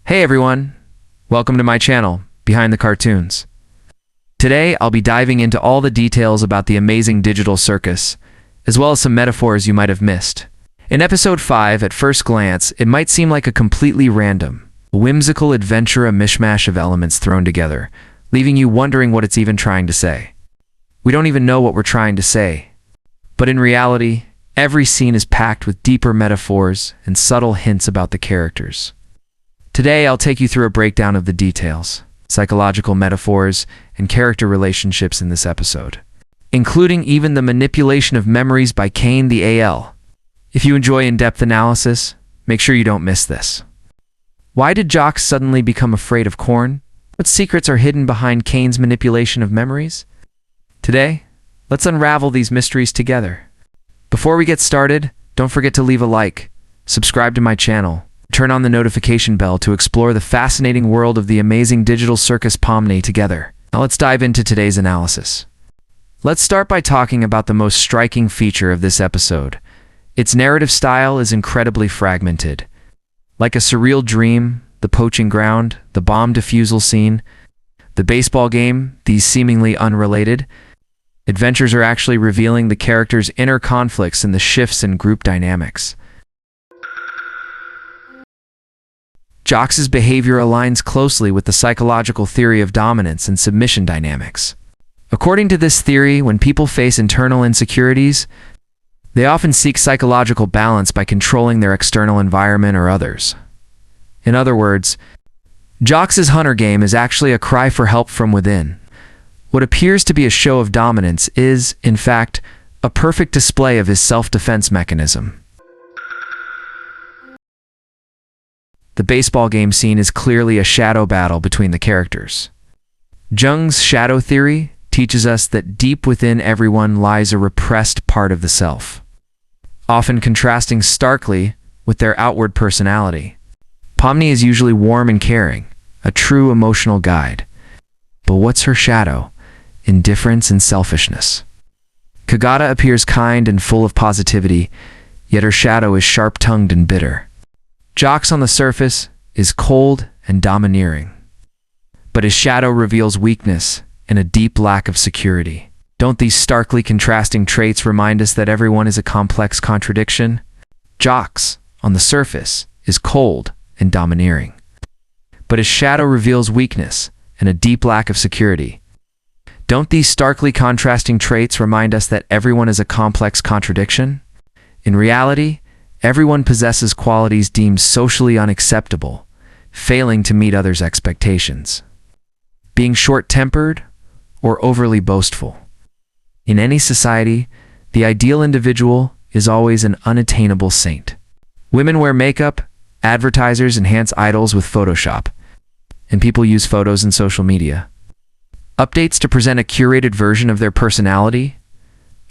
Hey everyone, welcome to my channel, Behind the Cartoons. Today I'll be diving into all the details about the amazing digital circus, as well as some metaphors you might have missed. In episode 5, at first glance, it might seem like a completely random, whimsical adventure, a mishmash of elements thrown together, leaving you wondering what it's even trying to say. We don't even know what we're trying to say. But in reality, every scene is packed with deeper metaphors and subtle hints about the characters. Today, I'll take you through a breakdown of the details, psychological metaphors, and character relationships in this episode, including even the manipulation of memories by Caine the AL. If you enjoy in-depth analysis, make sure you don't miss this. Why did Jock suddenly become afraid of corn? What secrets are hidden behind Caine's manipulation of memories? Today, let's unravel these mysteries together. Before we get started, don't forget to leave a like, subscribe to my channel, turn on the notification bell to explore the fascinating world of the amazing digital circus Pomni together. Now let's dive into today's analysis. Let's start by talking about the most striking feature of this episode. Its narrative style is incredibly fragmented. Like a surreal dream, the poaching ground, the bomb defusal scene, the baseball game, these seemingly unrelated adventures are actually revealing the characters' inner conflicts and the shifts in group dynamics. Jock's behavior aligns closely with the psychological theory of dominance and submission dynamics. According to this theory, when people face internal insecurities, they often seek psychological balance by controlling their external environment or others. In other words, Jock's hunter game is actually a cry for help from within. What appears to be a show of dominance is, in fact, a perfect display of his self-defense mechanism. The baseball game scene is clearly a shadow battle between the characters. Jung's shadow theory teaches us that deep within everyone lies a repressed part of the self, often contrasting starkly with their outward personality. Pomni is usually warm and caring, a true emotional guide. But what's her shadow? Indifference and selfishness. Kagata appears kind and full of positivity, yet her shadow is sharp-tongued and bitter. Jock's on the surface is cold and domineering, but his shadow reveals weakness and a deep lack of security. Don't these starkly contrasting traits remind us that everyone is a complex contradiction? Jock's, on the surface, is cold and domineering, but his shadow reveals weakness and a deep lack of security. Don't these starkly contrasting traits remind us that everyone is a complex contradiction? In reality, everyone possesses qualities deemed socially unacceptable, failing to meet others' expectations. Being short-tempered or overly boastful. In any society, the ideal individual is always an unattainable saint. Women wear makeup, advertisers enhance idols with Photoshop, and people use photos in social media. Updates to present a curated version of their personality.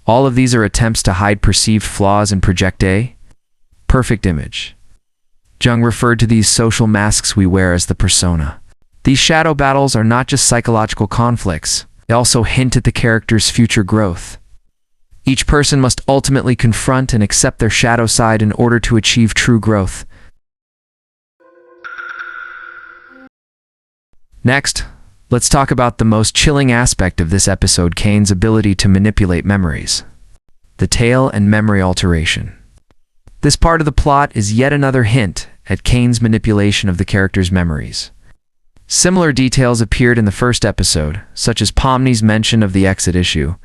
All of these are attempts to hide perceived flaws and project a perfect image. Jung referred to these social masks we wear as the persona. These shadow battles are not just psychological conflicts, they also hint at the character's future growth. Each person must ultimately confront and accept their shadow side in order to achieve true growth. Next, let's talk about the most chilling aspect of this episode, Caine's ability to manipulate memories. The tale and memory alteration. This part of the plot is yet another hint at Caine's manipulation of the character's memories. Similar details appeared in the first episode, such as Pomni's mention of the exit issue.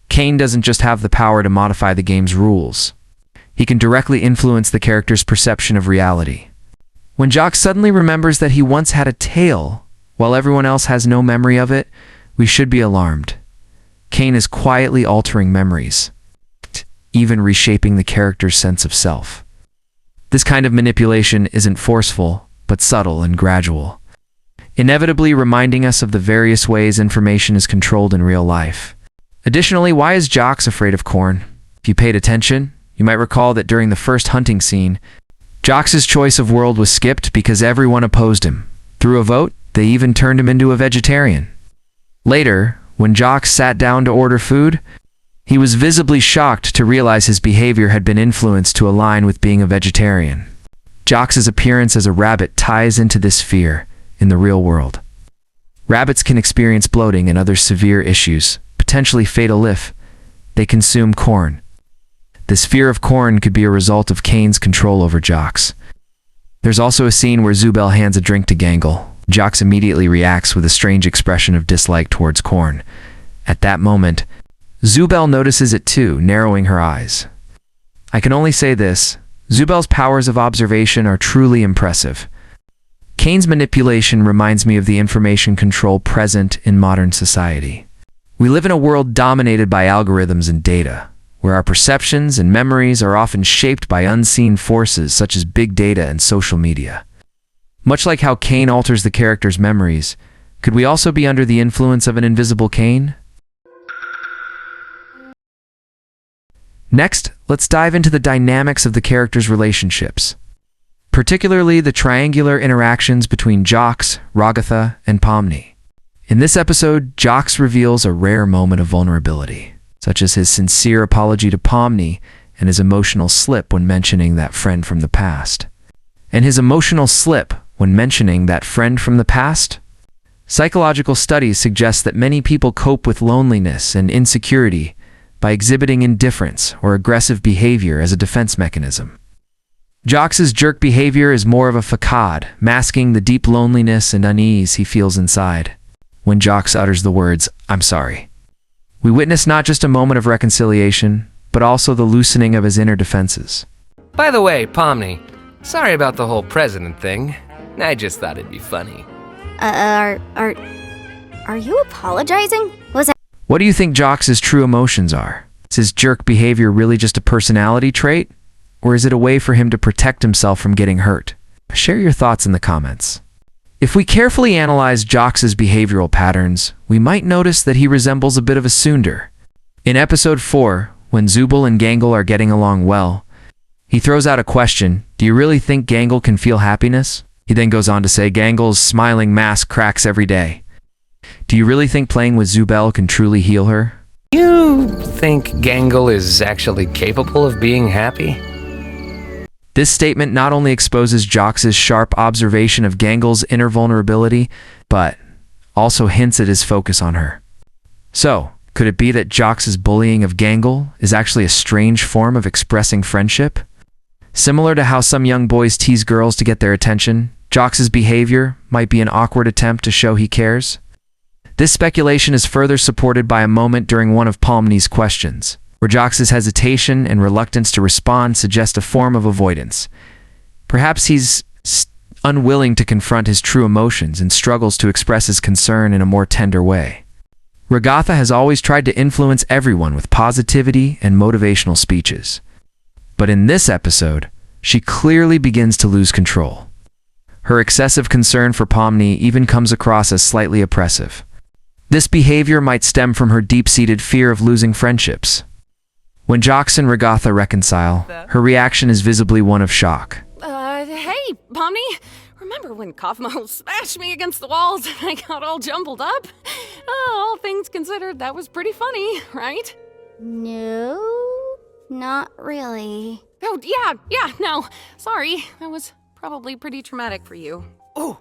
Caine doesn't just have the power to modify the game's rules. He can directly influence the character's perception of reality. When Jock suddenly remembers that he once had a tail, while everyone else has no memory of it, we should be alarmed. Caine is quietly altering memories, even reshaping the character's sense of self. This kind of manipulation isn't forceful, but subtle and gradual, inevitably reminding us of the various ways information is controlled in real life. Additionally, why is Jock afraid of corn? If you paid attention, you might recall that during the first hunting scene, Jock's choice of world was skipped because everyone opposed him. Through a vote, they even turned him into a vegetarian. Later, when Jock sat down to order food, he was visibly shocked to realize his behavior had been influenced to align with being a vegetarian. Jocks' appearance as a rabbit ties into this fear in the real world. Rabbits can experience bloating and other severe issues, potentially fatal if they consume corn. This fear of corn could be a result of Caine's control over Jocks. There's also a scene where Zubel hands a drink to Gangle. Jocks immediately reacts with a strange expression of dislike towards corn. At that moment, Zubel notices it too, narrowing her eyes. I can only say this: Zubel's powers of observation are truly impressive. Caine's manipulation reminds me of the information control present in modern society. We live in a world dominated by algorithms and data, where our perceptions and memories are often shaped by unseen forces such as big data and social media. Much like how Caine alters the character's memories, could we also be under the influence of an invisible Caine? Next, let's dive into the dynamics of the characters' relationships, particularly the triangular interactions between Jocks, Ragatha, and Pomni. In this episode, Jocks reveals a rare moment of vulnerability, such as his sincere apology to Pomni and his emotional slip when mentioning that friend from the past. Psychological studies suggest that many people cope with loneliness and insecurity by exhibiting indifference or aggressive behavior as a defense mechanism. Jocks' jerk behavior is more of a facade, masking the deep loneliness and unease he feels inside. When Jocks utters the words, "I'm sorry," we witness not just a moment of reconciliation, but also the loosening of his inner defenses. By the way, Pomni, sorry about the whole president thing. I just thought it'd be funny. Are you apologizing? What do you think Jocks' true emotions are? Is his jerk behavior really just a personality trait? Or is it a way for him to protect himself from getting hurt? Share your thoughts in the comments. If we carefully analyze Jocks' behavioral patterns, we might notice that he resembles a bit of a tsundere. In episode 4, when Zubel and Gangle are getting along well, he throws out a question: do you really think Gangle can feel happiness? He then goes on to say Gangle's smiling mask cracks every day. Do you really think playing with Zubel can truly heal her? You think Gangle is actually capable of being happy? This statement not only exposes Jocks' sharp observation of Gangle's inner vulnerability, but also hints at his focus on her. So, could it be that Jocks' bullying of Gangle is actually a strange form of expressing friendship? Similar to how some young boys tease girls to get their attention, Jocks' behavior might be an awkward attempt to show he cares. This speculation is further supported by a moment during one of Pomni's questions, where Jocks' hesitation and reluctance to respond suggest a form of avoidance. Perhaps he's unwilling to confront his true emotions and struggles to express his concern in a more tender way. Ragatha has always tried to influence everyone with positivity and motivational speeches. But in this episode, she clearly begins to lose control. Her excessive concern for Pomni even comes across as slightly oppressive. This behavior might stem from her deep-seated fear of losing friendships. When Jocks and Ragatha reconcile, her reaction is visibly one of shock. Hey, Pomni, remember when Kaufmo smashed me against the walls and I got all jumbled up? All things considered, that was pretty funny, right? No, not really. Oh, yeah, no, sorry. That was probably pretty traumatic for you. Oh.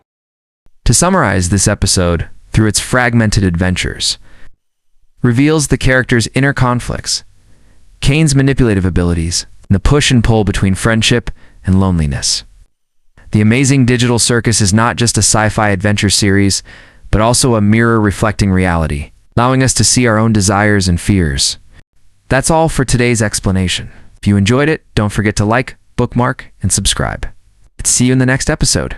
To summarize this episode, through its fragmented adventures, reveals the character's inner conflicts, Caine's manipulative abilities, and the push and pull between friendship and loneliness. The Amazing Digital Circus is not just a sci-fi adventure series, but also a mirror reflecting reality, allowing us to see our own desires and fears. That's all for today's explanation. If you enjoyed it, don't forget to like, bookmark, and subscribe. Let's see you in the next episode.